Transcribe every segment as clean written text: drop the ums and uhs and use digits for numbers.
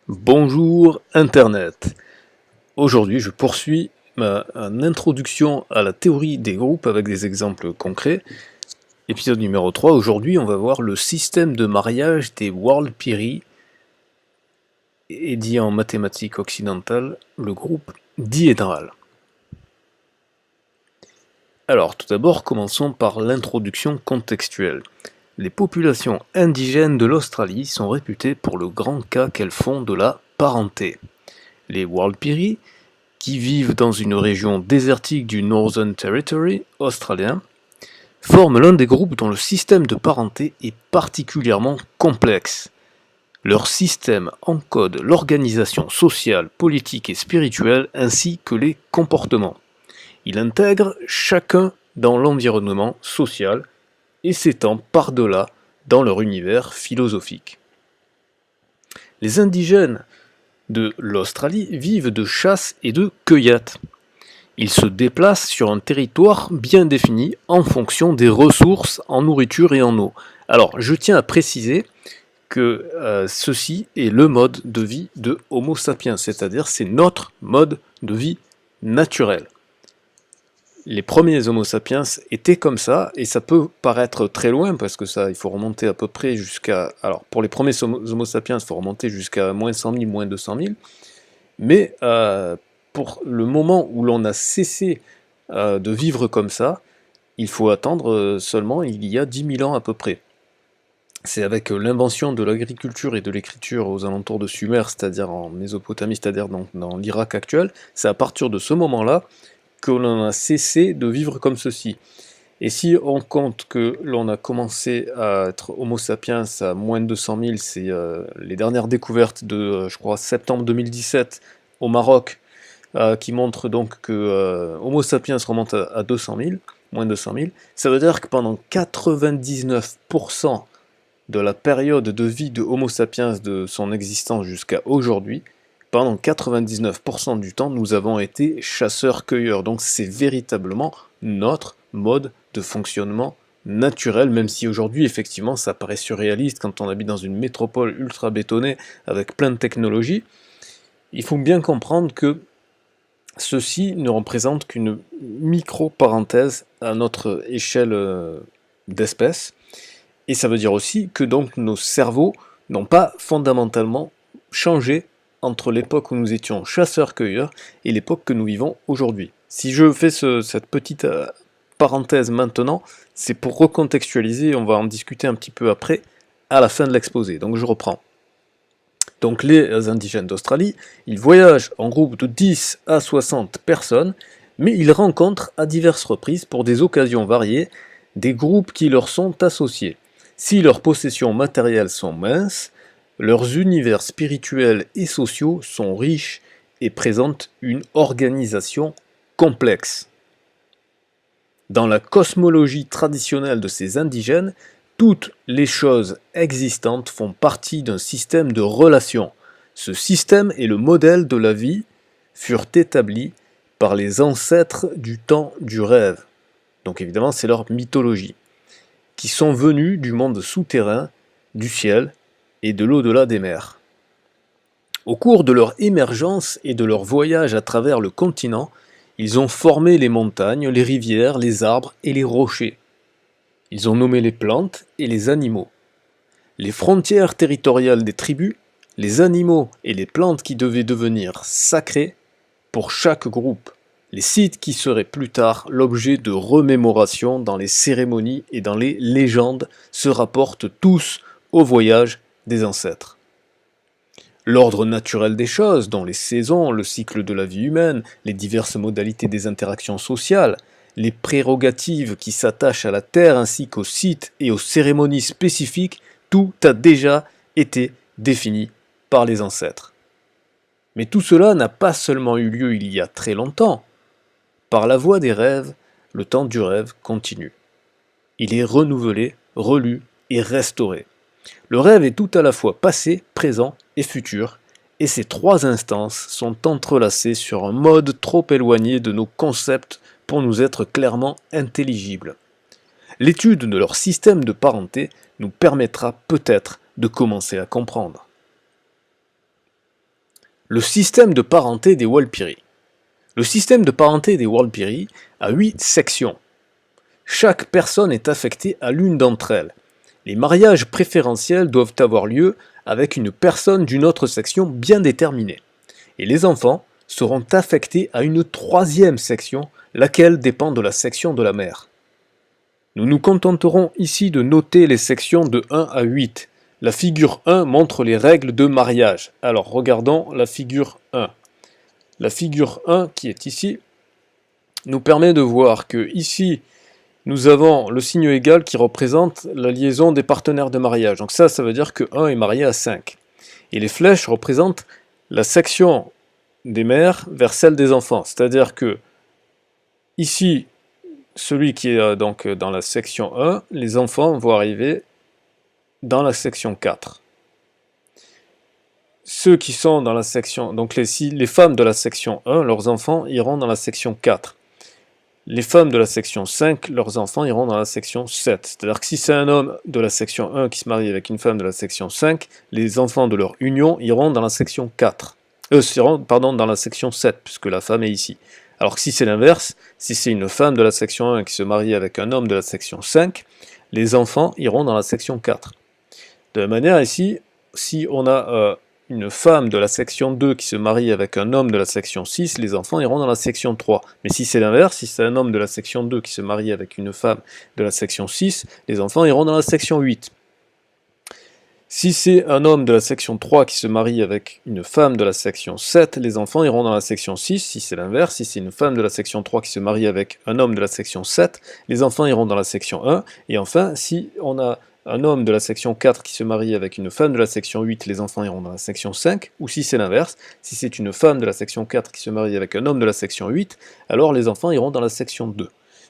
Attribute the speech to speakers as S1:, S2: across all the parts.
S1: Bonjour Internet. Aujourd'hui, je poursuis ma introduction à la théorie des groupes avec des exemples concrets. Épisode numéro 3. Aujourd'hui, on va voir le système de mariage des Warlpiri, et dit en mathématiques occidentales, le groupe diédral. Alors, tout d'abord, commençons par l'introduction contextuelle. Les populations indigènes de l'Australie sont réputées pour le grand cas qu'elles font de la parenté. Les Warlpiri, qui vivent dans une région désertique du Northern Territory australien, forment l'un des groupes dont le système de parenté est particulièrement complexe. Leur système encode l'organisation sociale, politique et spirituelle ainsi que les comportements. Il intègre chacun dans l'environnement social et s'étend par-delà dans leur univers philosophique. Les indigènes de l'Australie vivent de chasse et de cueillette. Ils se déplacent sur un territoire bien défini en fonction des ressources en nourriture et en eau. Alors, je tiens à préciser que ceci est le mode de vie de Homo sapiens, c'est-à-dire c'est notre mode de vie naturel. Les premiers Homo sapiens étaient comme ça, et ça peut paraître très loin, parce que ça, il faut remonter à peu près jusqu'à... Alors, pour les premiers Homo sapiens, il faut remonter jusqu'à moins 100 000, moins 200 000, mais pour le moment où l'on a cessé de vivre comme ça, il faut attendre seulement il y a 10 000 ans à peu près. C'est avec l'invention de l'agriculture et de l'écriture aux alentours de Sumer, c'est-à-dire en Mésopotamie, c'est-à-dire dans l'Irak actuel, c'est à partir de ce moment-là que l'on a cessé de vivre comme ceci. Et si on compte que l'on a commencé à être Homo sapiens à moins de 200 000, c'est les dernières découvertes de, je crois, septembre 2017 au Maroc, qui montrent donc que Homo sapiens remonte à 200 000, moins de 200 000, ça veut dire que pendant 99% de la période de vie de Homo sapiens de son existence jusqu'à aujourd'hui, pendant 99% du temps, nous avons été chasseurs-cueilleurs. Donc c'est véritablement notre mode de fonctionnement naturel, même si aujourd'hui, effectivement, ça paraît surréaliste quand on habite dans une métropole ultra bétonnée avec plein de technologies. Il faut bien comprendre que ceci ne représente qu'une micro-parenthèse à notre échelle d'espèce. Et ça veut dire aussi que donc nos cerveaux n'ont pas fondamentalement changé entre l'époque où nous étions chasseurs-cueilleurs et l'époque que nous vivons aujourd'hui. Si je fais cette petite parenthèse maintenant, c'est pour recontextualiser, on va en discuter un petit peu après, à la fin de l'exposé. Donc je reprends. Donc les indigènes d'Australie, ils voyagent en groupe de 10 à 60 personnes, mais ils rencontrent à diverses reprises, pour des occasions variées, des groupes qui leur sont associés. Si leurs possessions matérielles sont minces, leurs univers spirituels et sociaux sont riches et présentent une organisation complexe. Dans la cosmologie traditionnelle de ces indigènes, toutes les choses existantes font partie d'un système de relations. Ce système et le modèle de la vie furent établis par les ancêtres du temps du rêve. Donc évidemment, c'est leur mythologie, qui sont venus du monde souterrain, du ciel et de l'au-delà des mers. Au cours de leur émergence et de leur voyage à travers le continent, ils ont formé les montagnes, les rivières, les arbres et les rochers. Ils ont nommé les plantes et les animaux. Les frontières territoriales des tribus, les animaux et les plantes qui devaient devenir sacrés pour chaque groupe. Les sites qui seraient plus tard l'objet de remémoration dans les cérémonies et dans les légendes se rapportent tous au voyage des ancêtres. L'ordre naturel des choses, dont les saisons, le cycle de la vie humaine, les diverses modalités des interactions sociales, les prérogatives qui s'attachent à la terre ainsi qu'aux sites et aux cérémonies spécifiques, tout a déjà été défini par les ancêtres. Mais tout cela n'a pas seulement eu lieu il y a très longtemps. Par la voie des rêves, le temps du rêve continue. Il est renouvelé, relu et restauré. Le rêve est tout à la fois passé, présent et futur, et ces trois instances sont entrelacées sur un mode trop éloigné de nos concepts pour nous être clairement intelligibles. L'étude de leur système de parenté nous permettra peut-être de commencer à comprendre. Le système de parenté des Walpiri. Le système de parenté des Walpiri a 8 sections. Chaque personne est affectée à l'une d'entre elles. Les mariages préférentiels doivent avoir lieu avec une personne d'une autre section bien déterminée. Et les enfants seront affectés à une troisième section, laquelle dépend de la section de la mère. Nous nous contenterons ici de noter les sections de 1 à 8. La figure 1 montre les règles de mariage. Alors regardons la figure 1. La figure 1 qui est ici nous permet de voir que ici nous avons le signe égal qui représente la liaison des partenaires de mariage. Donc ça veut dire que 1 est marié à 5. Et les flèches représentent la section des mères vers celle des enfants. C'est-à-dire que ici, celui qui est donc dans la section 1, les enfants vont arriver dans la section 4. Ceux qui sont dans la section, donc les femmes de la section 1, leurs enfants iront dans la section 4. Les femmes de la section 5, leurs enfants iront dans la section 7. C'est-à-dire que si c'est un homme de la section 1 qui se marie avec une femme de la section 5, les enfants de leur union iront dans la section 4. Dans la section 7, puisque la femme est ici. Alors que si c'est l'inverse, si c'est une femme de la section 1 qui se marie avec un homme de la section 5, les enfants iront dans la section 4. De la même manière, ici, si on a une femme de la section 2 qui se marie avec un homme de la section 6, les enfants iront dans la section 3. Mais si c'est l'inverse, si c'est un homme de la section 2 qui se marie avec une femme de la section 6, les enfants iront dans la section 8. Si c'est un homme de la section 3 qui se marie avec une femme de la section 7, les enfants iront dans la section 6. Si c'est l'inverse, si c'est une femme de la section 3 qui se marie avec un homme de la section 7, les enfants iront dans la section 1. Et enfin, si on a un homme de la section 4 qui se marie avec une femme de la section 8, les enfants iront dans la section 5, ou si c'est l'inverse, si c'est une femme de la section 4 qui se marie avec un homme de la section 8, alors les enfants iront dans la section 2.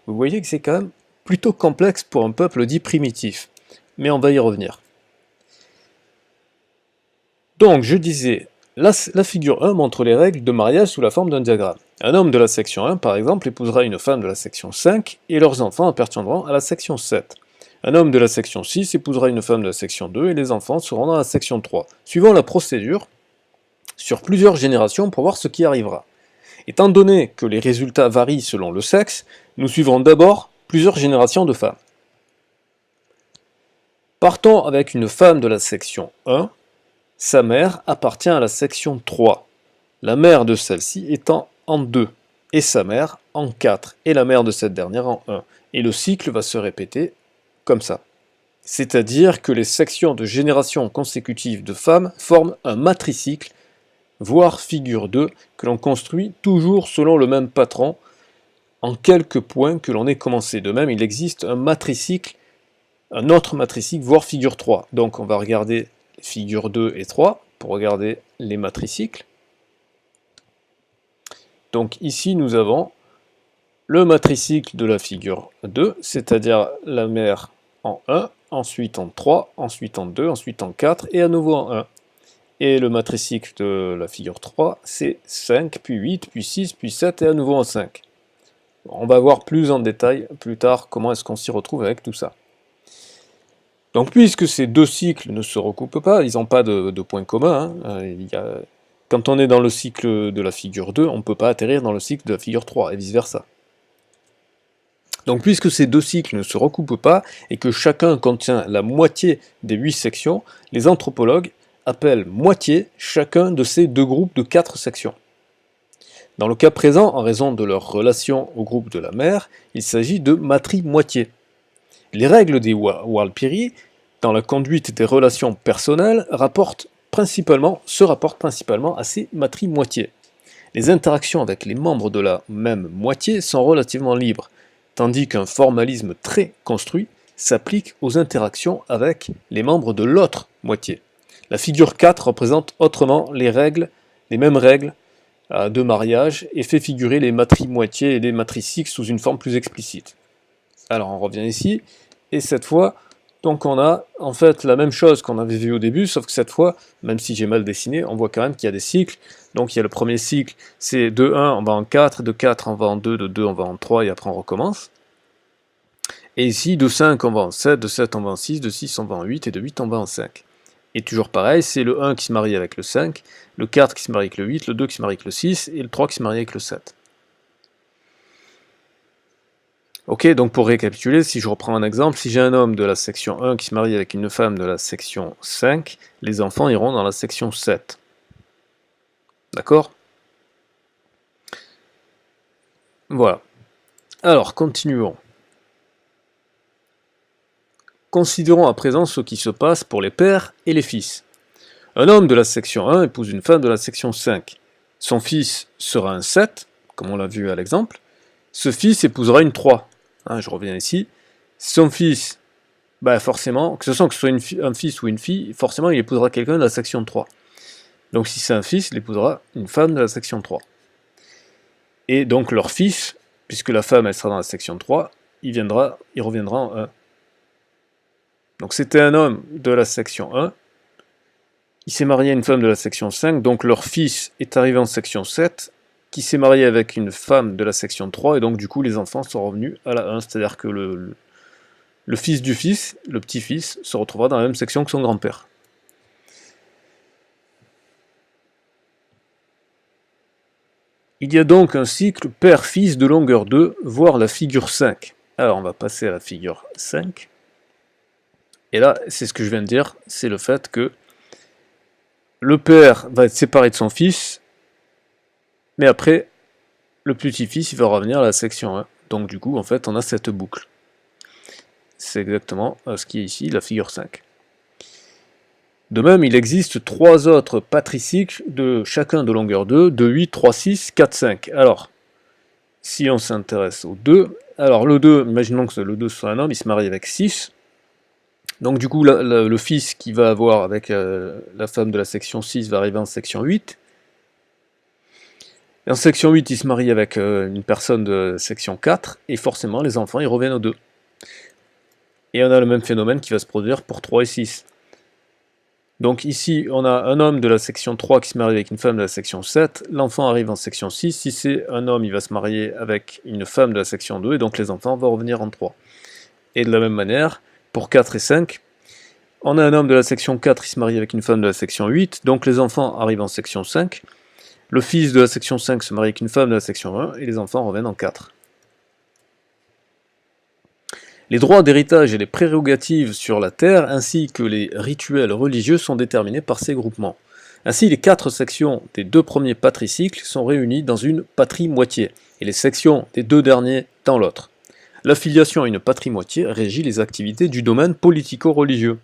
S1: Vous voyez que c'est quand même plutôt complexe pour un peuple dit primitif, mais on va y revenir. Donc je disais, la figure 1 montre les règles de mariage sous la forme d'un diagramme. Un homme de la section 1, par exemple, épousera une femme de la section 5, et leurs enfants appartiendront à la section 7. Un homme de la section 6 épousera une femme de la section 2 et les enfants seront dans la section 3, suivant la procédure sur plusieurs générations pour voir ce qui arrivera. Étant donné que les résultats varient selon le sexe, nous suivrons d'abord plusieurs générations de femmes. Partons avec une femme de la section 1, sa mère appartient à la section 3, la mère de celle-ci étant en 2, et sa mère en 4, et la mère de cette dernière en 1, et le cycle va se répéter comme ça. C'est-à-dire que les sections de génération consécutives de femmes forment un matricycle, voire figure 2, que l'on construit toujours selon le même patron, en quelques points que l'on ait commencé. De même, il existe un matricycle, un autre matricycle, voire figure 3. Donc on va regarder figure 2 et 3 pour regarder les matricycles. Donc ici nous avons le matricycle de la figure 2, c'est-à-dire la mère en 1, ensuite en 3, ensuite en 2, ensuite en 4 et à nouveau en 1. Et le matricycle de la figure 3, c'est 5, puis 8, puis 6, puis 7 et à nouveau en 5. On va voir plus en détail plus tard comment est-ce qu'on s'y retrouve avec tout ça. Donc puisque ces deux cycles ne se recoupent pas, ils n'ont pas de point commun, quand on est dans le cycle de la figure 2, on ne peut pas atterrir dans le cycle de la figure 3, et vice-versa. Donc puisque ces deux cycles ne se recoupent pas, et que chacun contient la moitié des 8 sections, les anthropologues appellent moitié chacun de ces deux groupes de 4 sections. Dans le cas présent, en raison de leur relation au groupe de la mère, il s'agit de matri-moitié. Les règles des Walpiri, dans la conduite des relations personnelles, se rapportent principalement à ces matri-moitiés. Les interactions avec les membres de la même moitié sont relativement libres, tandis qu'un formalisme très construit s'applique aux interactions avec les membres de l'autre moitié. La figure 4 représente autrement les mêmes règles de mariage et fait figurer les matri-moitiés et les matricycles sous une forme plus explicite. Alors on revient ici, et cette fois, donc on a en fait la même chose qu'on avait vu au début, sauf que cette fois, même si j'ai mal dessiné, on voit quand même qu'il y a des cycles. Donc il y a le premier cycle, c'est de 1 on va en 4, de 4 on va en 2, de 2 on va en 3, et après on recommence. Et ici, de 5 on va en 7, de 7 on va en 6, de 6 on va en 8, et de 8 on va en 5. Et toujours pareil, c'est le 1 qui se marie avec le 5, le 4 qui se marie avec le 8, le 2 qui se marie avec le 6, et le 3 qui se marie avec le 7. Ok, donc pour récapituler, si je reprends un exemple, si j'ai un homme de la section 1 qui se marie avec une femme de la section 5, les enfants iront dans la section 7. D'accord? Voilà. Alors, continuons. Considérons à présent ce qui se passe pour les pères et les fils. Un homme de la section 1 épouse une femme de la section 5. Son fils sera un 7, comme on l'a vu à l'exemple. Ce fils épousera une 3. Hein, je reviens ici. Son fils, forcément, que ce soit un fils ou une fille, forcément il épousera quelqu'un de la section 3. Donc si c'est un fils, il épousera une femme de la section 3. Et donc leur fils, puisque la femme elle sera dans la section 3, il reviendra en 1. Donc c'était un homme de la section 1, il s'est marié à une femme de la section 5, donc leur fils est arrivé en section 7, qui s'est marié avec une femme de la section 3, et donc du coup les enfants sont revenus à la 1, c'est-à-dire que le fils du fils, le petit-fils, se retrouvera dans la même section que son grand-père. Il y a donc un cycle père-fils de longueur 2, voire la figure 5. Alors on va passer à la figure 5. Et là, c'est ce que je viens de dire, c'est le fait que le père va être séparé de son fils, mais après, le petit-fils, il va revenir à la section 1. Donc du coup, en fait, on a cette boucle. C'est exactement ce qui est ici, la figure 5. De même, il existe 3 autres patricycles de chacun de longueur 2, 2, 8, 3, 6, 4, 5. Alors, si on s'intéresse au 2, alors le 2, imaginons que le 2 soit un homme, il se marie avec 6. Donc du coup, le fils qui va avoir avec la femme de la section 6 va arriver en section 8. Et en section 8, il se marie avec une personne de section 4, et forcément, les enfants, ils reviennent au 2. Et on a le même phénomène qui va se produire pour 3 et 6. Donc ici, on a un homme de la section 3 qui se marie avec une femme de la section 7, l'enfant arrive en section 6, si c'est un homme, il va se marier avec une femme de la section 2, et donc les enfants vont revenir en 3. Et de la même manière, pour 4 et 5, on a un homme de la section 4 qui se marie avec une femme de la section 8, donc les enfants arrivent en section 5, le fils de la section 5 se marie avec une femme de la section 1, et les enfants reviennent en 4. Les droits d'héritage et les prérogatives sur la terre, ainsi que les rituels religieux sont déterminés par ces groupements. Ainsi, les 4 sections des 2 premiers patricycles sont réunies dans une patrie-moitié, et les sections des 2 derniers dans l'autre. L'affiliation à une patrie-moitié régit les activités du domaine politico-religieux.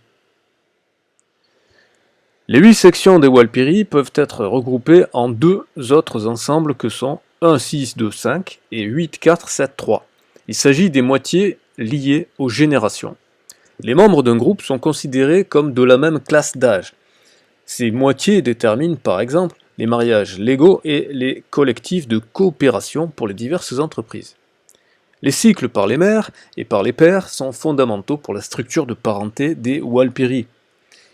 S1: Les 8 sections des Walpiri peuvent être regroupées en 2 autres ensembles que sont 1, 6, 2, 5 et 8, 4, 7, 3. Il s'agit des moitiés liées aux générations. Les membres d'un groupe sont considérés comme de la même classe d'âge. Ces moitiés déterminent par exemple les mariages légaux et les collectifs de coopération pour les diverses entreprises. Les cycles par les mères et par les pères sont fondamentaux pour la structure de parenté des Walpiri.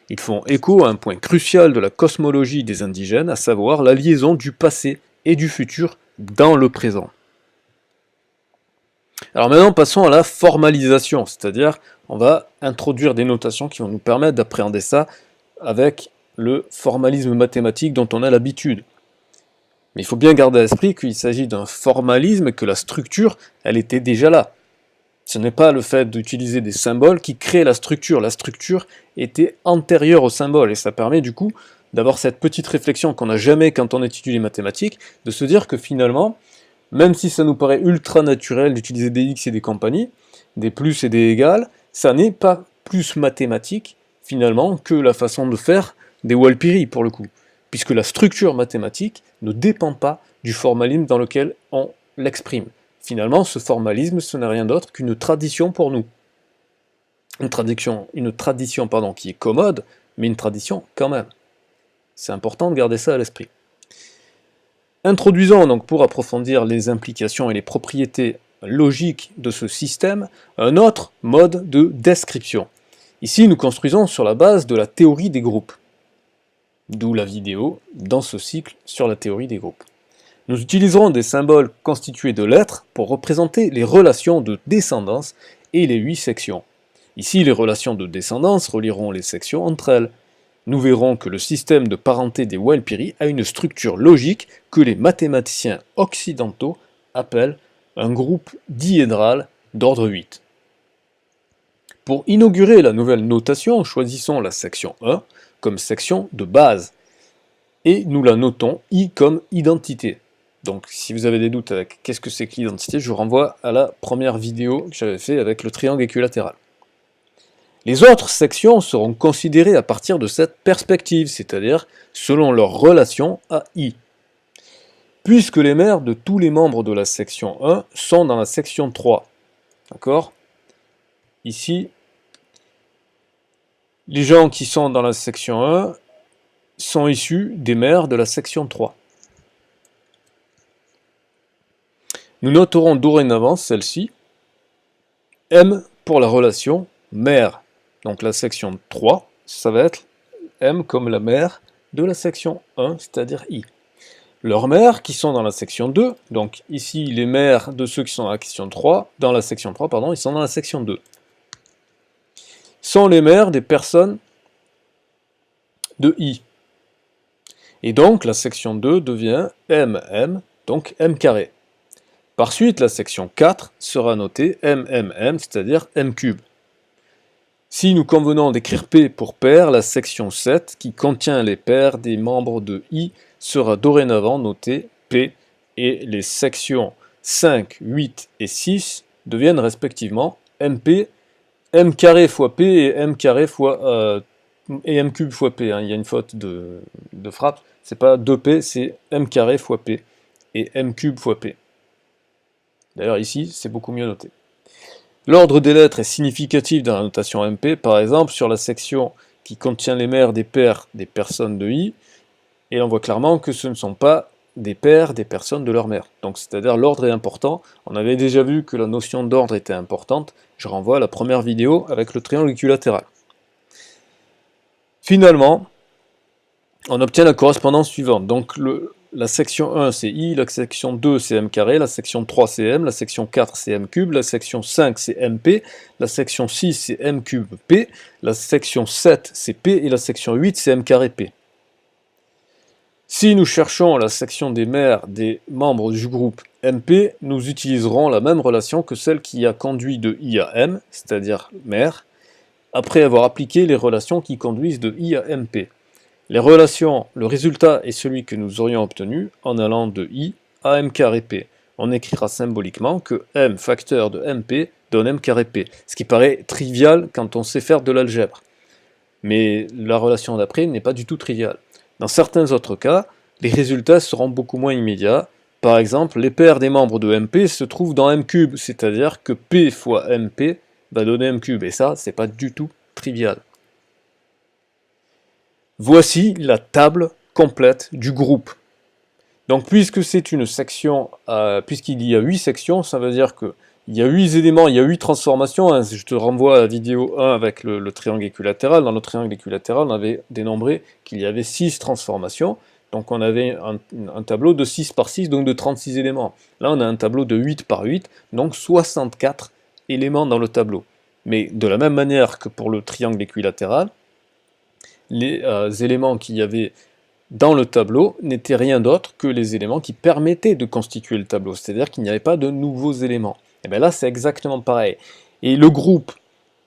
S1: Ils font écho à un point crucial de la cosmologie des indigènes, à savoir la liaison du passé et du futur dans le présent. Alors maintenant, passons à la formalisation, c'est-à-dire on va introduire des notations qui vont nous permettre d'appréhender ça avec le formalisme mathématique dont on a l'habitude. Mais il faut bien garder à l'esprit qu'il s'agit d'un formalisme et que la structure, elle était déjà là. Ce n'est pas le fait d'utiliser des symboles qui crée la structure était antérieure au symbole, et ça permet du coup d'avoir cette petite réflexion qu'on n'a jamais quand on étudie les mathématiques, de se dire que finalement, même si ça nous paraît ultra naturel d'utiliser des x et des compagnies, des plus et des égales, ça n'est pas plus mathématique finalement que la façon de faire des Walpiri pour le coup, puisque la structure mathématique ne dépend pas du formalisme dans lequel on l'exprime. Finalement, ce formalisme, ce n'est rien d'autre qu'une tradition pour nous. Une tradition qui est commode, mais une tradition quand même. C'est important de garder ça à l'esprit. Introduisons donc, pour approfondir les implications et les propriétés logiques de ce système, un autre mode de description. Ici, nous construisons sur la base de la théorie des groupes. D'où la vidéo dans ce cycle sur la théorie des groupes. Nous utiliserons des symboles constitués de lettres pour représenter les relations de descendance et les 8 sections. Ici, les relations de descendance relieront les sections entre elles. nous verrons que le système de parenté des Wild-Piri a une structure logique que les mathématiciens occidentaux appellent un groupe diédral d'ordre 8. Pour inaugurer la nouvelle notation, choisissons la section 1 comme section de base et nous la notons I comme identité. Donc si vous avez des doutes avec qu'est-ce que c'est que l'identité, je vous renvoie à la première vidéo que j'avais fait avec le triangle équilatéral. Les autres sections seront considérées à partir de cette perspective, c'est-à-dire selon leur relation à I. Puisque les mères de tous les membres de la section 1 sont dans la section 3. D'accord? Ici, les gens qui sont dans la section 1 sont issus des mères de la section 3. Nous noterons dorénavant celle-ci, M pour la relation mère. Donc la section 3, ça va être M comme la mère de la section 1, c'est-à-dire I. Leurs mères qui sont dans la section 2, donc ici les mères de ceux qui sont dans la section 3, ils sont dans la section 2. Sont les mères des personnes de I. Et donc la section 2 devient MM, donc M carré. Par suite, la section 4 sera notée MMM, c'est-à-dire M cube. Si nous convenons d'écrire P pour paire, la section 7, qui contient les paires des membres de I, sera dorénavant notée P, et les sections 5, 8 et 6 deviennent respectivement MP, M carré fois P et M carré fois et M cube fois P. Il y a une faute de frappe, c'est pas 2P, c'est M carré fois P et M cube fois P. D'ailleurs ici, c'est beaucoup mieux noté. L'ordre des lettres est significatif dans la notation MP, par exemple sur la section qui contient les mères des paires des personnes de I, et on voit clairement que ce ne sont pas des paires des personnes de leur mère. Donc c'est-à-dire l'ordre est important. On avait déjà vu que la notion d'ordre était importante. Je renvoie à la première vidéo avec le triangle équilatéral. Finalement, on obtient la correspondance suivante. Donc la section 1 c'est I, la section 2 c'est M carré, la section 3 c'est M, la section 4 c'est M cube, la section 5 c'est MP, la section 6 c'est M cube P, la section 7 c'est P et la section 8 c'est M carré P. Si nous cherchons la section des mères des membres du groupe MP, nous utiliserons la même relation que celle qui a conduit de I à M, c'est-à-dire mère, après avoir appliqué les relations qui conduisent de I à MP. Les relations, le résultat est celui que nous aurions obtenu en allant de I à M carré P. On écrira symboliquement que M facteur de MP donne M carré P, ce qui paraît trivial quand on sait faire de l'algèbre. Mais la relation d'après n'est pas du tout triviale. Dans certains autres cas, les résultats seront beaucoup moins immédiats. Par exemple, les paires des membres de MP se trouvent dans M cube, c'est-à-dire que P fois MP va donner M cube, et ça, c'est pas du tout trivial. Voici la table complète du groupe. Donc puisque c'est une section, puisqu'il y a 8 sections, ça veut dire qu'il y a 8 éléments, il y a 8 transformations. Hein. Je te renvoie à la vidéo 1 avec le triangle équilatéral. Dans le triangle équilatéral, on avait dénombré qu'il y avait 6 transformations. Donc on avait un tableau de 6 par 6, donc de 36 éléments. Là on a un tableau de 8 par 8, donc 64 éléments dans le tableau. Mais de la même manière que pour le triangle équilatéral, les éléments qu'il y avait dans le tableau n'étaient rien d'autre que les éléments qui permettaient de constituer le tableau, c'est-à-dire qu'il n'y avait pas de nouveaux éléments. Et bien là, c'est exactement pareil. Et le groupe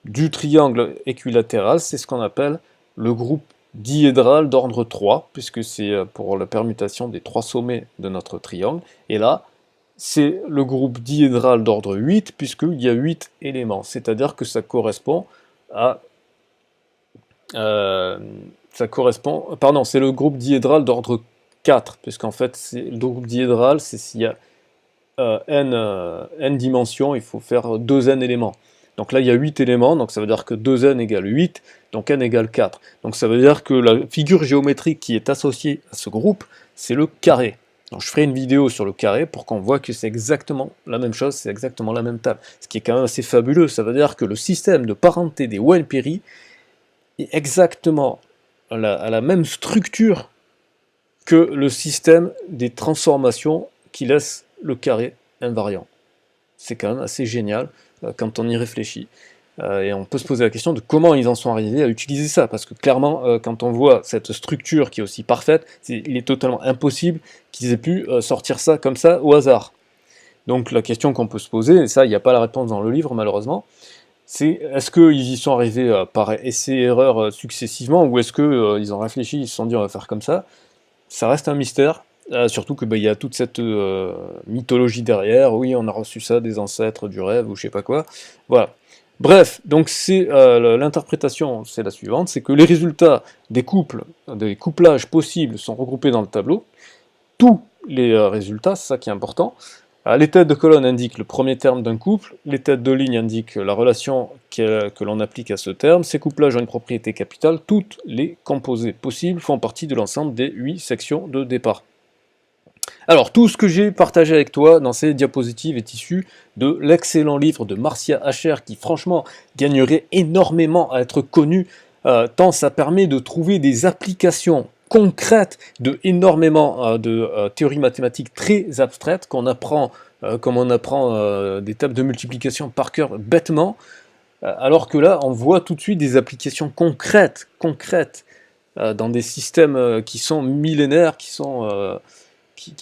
S1: du triangle équilatéral, c'est ce qu'on appelle le groupe diédral d'ordre 3, puisque c'est pour la permutation des 3 sommets de notre triangle. Et là, c'est le groupe diédral d'ordre 8, puisqu'il y a 8 éléments, c'est-à-dire que ça correspond à... c'est le groupe diédral d'ordre 4, puisqu'en fait, le groupe diédral, c'est s'il y a n dimensions, il faut faire 2n éléments. Donc là, il y a 8 éléments, donc ça veut dire que 2n égale 8, donc n égale 4. Donc ça veut dire que la figure géométrique qui est associée à ce groupe, c'est le carré. Donc je ferai une vidéo sur le carré pour qu'on voit que c'est exactement la même chose, c'est exactement la même table. Ce qui est quand même assez fabuleux, ça veut dire que le système de parenté des Wild-Piri est exactement à la même structure que le système des transformations qui laisse le carré invariant. C'est quand même assez génial quand on y réfléchit. Et on peut se poser la question de comment ils en sont arrivés à utiliser ça, parce que clairement, quand on voit cette structure qui est aussi parfaite, il est totalement impossible qu'ils aient pu sortir ça comme ça au hasard. Donc la question qu'on peut se poser, et ça il n'y a pas la réponse dans le livre malheureusement, c'est est-ce qu'ils y sont arrivés par essais-erreurs successivement, ou est-ce qu'ils ont réfléchi, ils se sont dit on va faire comme ça. Ça reste un mystère, surtout que il y a toute cette mythologie derrière, oui on a reçu ça des ancêtres du rêve, ou je sais pas quoi, voilà. Bref, donc c'est l'interprétation, c'est la suivante, c'est que les résultats des couplages possibles sont regroupés dans le tableau, tous les résultats, c'est ça qui est important. Les têtes de colonne indiquent le premier terme d'un couple, les têtes de ligne indiquent la relation que l'on applique à ce terme, ces couplages ont une propriété capitale, toutes les composés possibles font partie de l'ensemble des 8 sections de départ. Alors, tout ce que j'ai partagé avec toi dans ces diapositives est issu de l'excellent livre de Marcia Asher qui franchement gagnerait énormément à être connu, tant ça permet de trouver des applications concrètes de énormément de théories mathématiques très abstraites qu'on apprend comme on apprend des tables de multiplication par cœur bêtement, alors que là on voit tout de suite des applications concrètes dans des systèmes qui sont millénaires, qui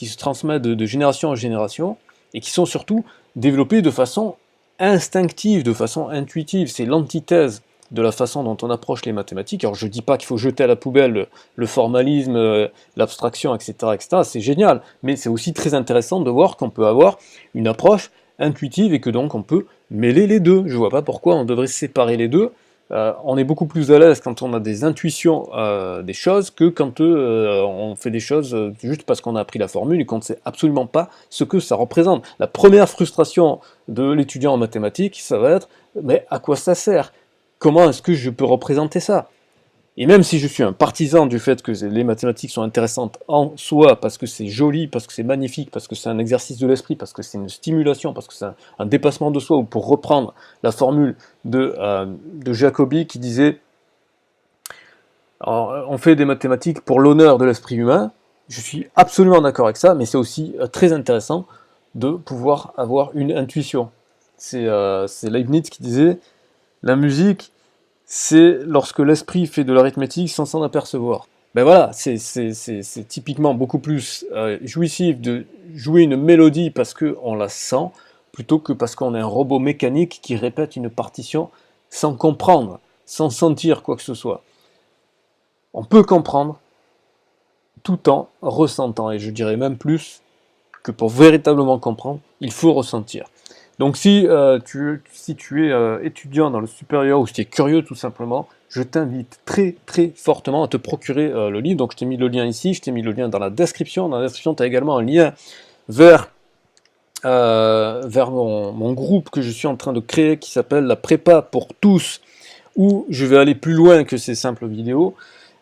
S1: se transmettent de génération en génération, et qui sont surtout développés de façon instinctive, de façon intuitive. C'est l'antithèse de la façon dont on approche les mathématiques. Alors je ne dis pas qu'il faut jeter à la poubelle le formalisme, l'abstraction, etc. C'est génial, mais c'est aussi très intéressant de voir qu'on peut avoir une approche intuitive et que donc on peut mêler les deux. Je ne vois pas pourquoi on devrait séparer les deux. On est beaucoup plus à l'aise quand on a des intuitions des choses que quand on fait des choses juste parce qu'on a appris la formule et qu'on ne sait absolument pas ce que ça représente. La première frustration de l'étudiant en mathématiques, ça va être « mais à quoi ça sert? Comment est-ce que je peux représenter ça ?» Et même si je suis un partisan du fait que les mathématiques sont intéressantes en soi, parce que c'est joli, parce que c'est magnifique, parce que c'est un exercice de l'esprit, parce que c'est une stimulation, parce que c'est un dépassement de soi, ou pour reprendre la formule de Jacobi qui disait on fait des mathématiques pour l'honneur de l'esprit humain, je suis absolument d'accord avec ça, mais c'est aussi très intéressant de pouvoir avoir une intuition. C'est Leibniz qui disait la musique, c'est lorsque l'esprit fait de l'arithmétique sans s'en apercevoir. Ben voilà, c'est typiquement beaucoup plus jouissif de jouer une mélodie parce qu'on la sent, plutôt que parce qu'on est un robot mécanique qui répète une partition sans comprendre, sans sentir quoi que ce soit. On peut comprendre tout en ressentant, et je dirais même plus que pour véritablement comprendre, il faut ressentir. Donc si tu es étudiant dans le supérieur ou si tu es curieux tout simplement, je t'invite très fortement à te procurer le livre. Donc je t'ai mis le lien ici, je t'ai mis le lien dans la description. Dans la description, tu as également un lien vers mon groupe que je suis en train de créer qui s'appelle la prépa pour tous, où je vais aller plus loin que ces simples vidéos.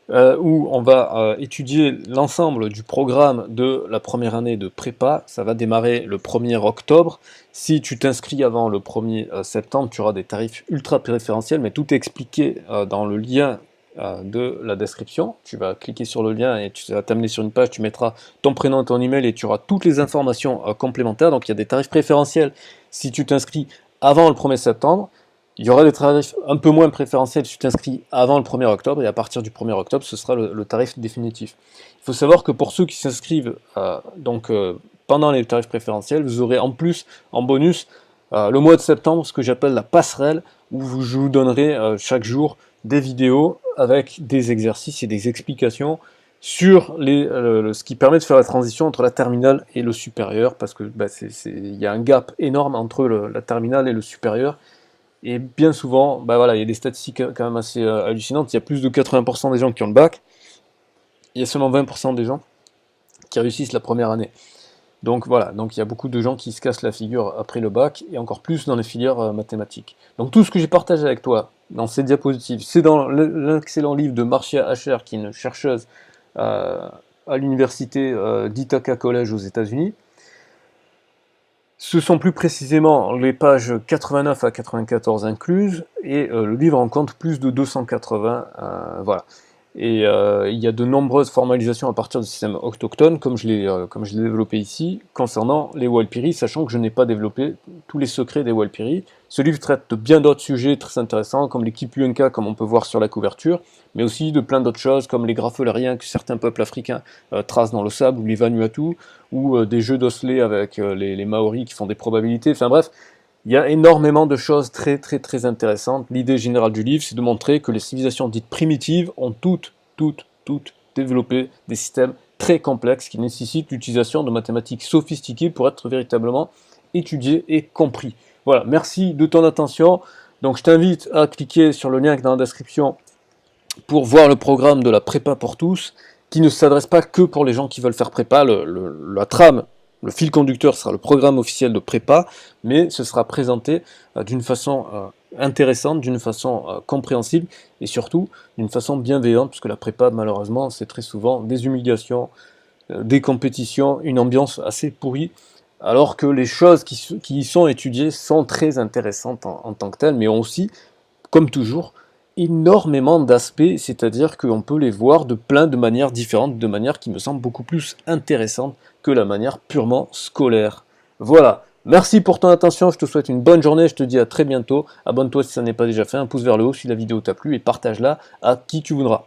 S1: Où on va étudier l'ensemble du programme de la première année de prépa. Ça va démarrer le 1er octobre. Si tu t'inscris avant le 1er septembre, tu auras des tarifs ultra préférentiels, mais tout est expliqué dans le lien de la description. Tu vas cliquer sur le lien et tu vas t'amener sur une page, tu mettras ton prénom et ton email et tu auras toutes les informations complémentaires. Donc il y a des tarifs préférentiels si tu t'inscris avant le 1er septembre. Il y aura des tarifs un peu moins préférentiels si tu t'inscris avant le 1er octobre, et à partir du 1er octobre, ce sera le tarif définitif. Il faut savoir que pour ceux qui s'inscrivent pendant les tarifs préférentiels, vous aurez en plus, en bonus, le mois de septembre, ce que j'appelle la passerelle, où je vous donnerai chaque jour des vidéos avec des exercices et des explications sur ce qui permet de faire la transition entre la terminale et le supérieur, parce que il y a un gap énorme entre la terminale et le supérieur. Et bien souvent, il y a des statistiques quand même assez hallucinantes. Il y a plus de 80% des gens qui ont le bac. Il y a seulement 20% des gens qui réussissent la première année. Donc voilà, donc il y a beaucoup de gens qui se cassent la figure après le bac, et encore plus dans les filières mathématiques. Donc tout ce que j'ai partagé avec toi dans ces diapositives, c'est dans l'excellent livre de Marcia Asher, qui est une chercheuse à l'université d'Ithaca College aux États-Unis. Ce sont plus précisément les pages 89 à 94 incluses, et le livre en compte plus de 280, voilà. Et il y a de nombreuses formalisations à partir du système autochtone, comme je l'ai développé ici, concernant les Walpiri, sachant que je n'ai pas développé tous les secrets des Walpiri. Ce livre traite de bien d'autres sujets très intéressants, comme les Kipuenka, comme on peut voir sur la couverture, mais aussi de plein d'autres choses, comme les grapholariens que certains peuples africains tracent dans le sable, ou les Vanuatu, ou des jeux d'osselets avec les Maoris qui font des probabilités, enfin bref, il y a énormément de choses très intéressantes. L'idée générale du livre, c'est de montrer que les civilisations dites primitives ont toutes développé des systèmes très complexes qui nécessitent l'utilisation de mathématiques sophistiquées pour être véritablement étudiés et compris. Voilà, merci de ton attention. Donc je t'invite à cliquer sur le lien dans la description pour voir le programme de la prépa pour tous, qui ne s'adresse pas que pour les gens qui veulent faire prépa. La trame, le fil conducteur sera le programme officiel de prépa, mais ce sera présenté d'une façon intéressante, d'une façon compréhensible, et surtout d'une façon bienveillante, puisque la prépa, malheureusement, c'est très souvent des humiliations, des compétitions, une ambiance assez pourrie, alors que les choses qui y sont étudiées sont très intéressantes en tant que telles, mais ont aussi, comme toujours, énormément d'aspects, c'est-à-dire qu'on peut les voir de plein de manières différentes, de manière qui me semble beaucoup plus intéressante que la manière purement scolaire. Voilà, merci pour ton attention, je te souhaite une bonne journée, je te dis à très bientôt, abonne-toi si ça n'est pas déjà fait, un pouce vers le haut si la vidéo t'a plu et partage-la à qui tu voudras.